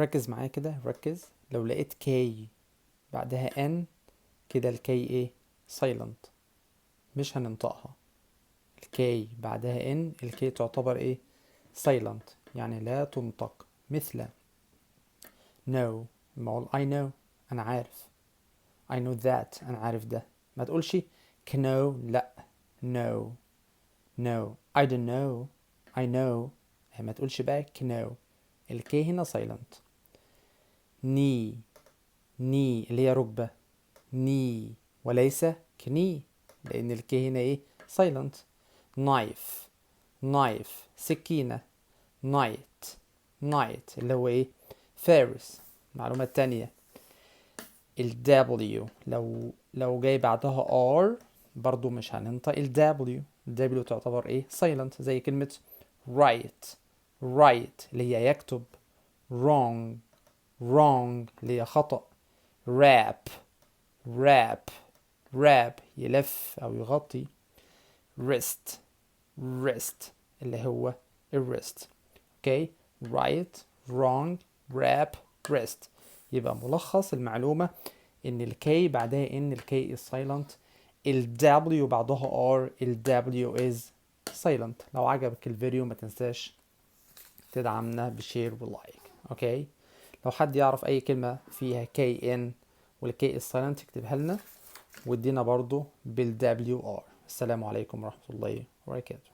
ركز معايا كده، ركز. لو لقيت كي بعدها ان، كده الكي ايه؟ سايلنت، مش هننطقها. الكي بعدها ان، الكي تعتبر ايه؟ سايلنت، يعني لا تنطق. مثل know، ما اقول I know، انا عارف. I know that، انا عارف ده. ما تقولش know، لا. no no I don't know، I know. ما تقولش بقى know. الكي هنا silent. knee، knee اللي هي ركبة، knee وليس knee، لأن الكي هنا إيه؟ silent. knife، knife سكينة. night، night اللي هو إيه؟ فارس. المعلومة التانية، ال W لو جاي بعدها R برضو مش هننطق ال W. ال W تعتبر إيه؟ silent، زي كلمة write، write اللي هي يكتب. wrong، wrong اللي هي خطأ. wrap، wrap، wrap يلف أو يغطي. wrist، wrist اللي هو الwrist. اوكي، right، wrong، wrap، wrist. يبقى ملخص المعلومة ان الكي بعدها ان، الكي is silent. ال W بعدها R، ال W is silent. لو عجبك الفيديو ما تنساش تدعمنا بشير ولايك. اوكي، لو حد يعرف اي كلمة فيها كي ان والكي is silent يكتبها لنا، وادينا برضو بال WR. السلام عليكم ورحمة الله وبركاته.